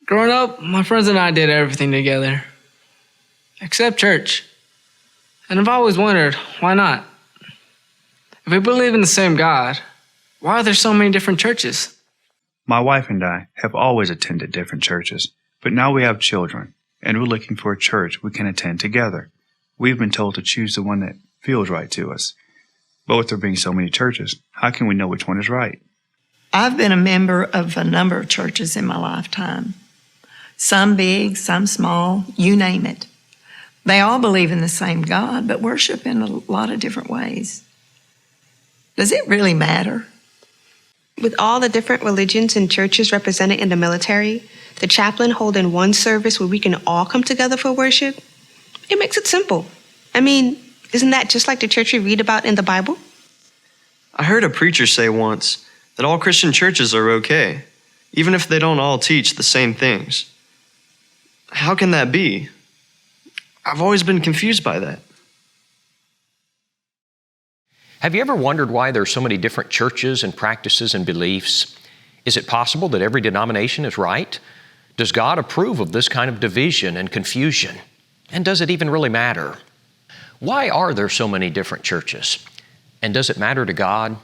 Growing up, my friends and I did everything together, except church. And I've always wondered, why not? If we believe in the same God, why are there so many different churches? My wife and I have always attended different churches, but now we have children, and we're looking for a church we can attend together. We've been told to choose the one that feels right to us. But with there being so many churches, how can we know which one is right? I've been a member of a number of churches in my lifetime. Some big, some small, you name it. They all believe in the same God, but worship in a lot of different ways. Does it really matter? With all the different religions and churches represented in the military, the chaplain holding one service where we can all come together for worship, it makes it simple. I mean, isn't that just like the church we read about in the Bible? I heard a preacher say once that all Christian churches are okay, even if they don't all teach the same things. How can that be? I've always been confused by that. Have you ever wondered why there are so many different churches and practices and beliefs? Is it possible that every denomination is right? Does God approve of this kind of division and confusion? And does it even really matter? Why are there so many different churches? And does it matter to God?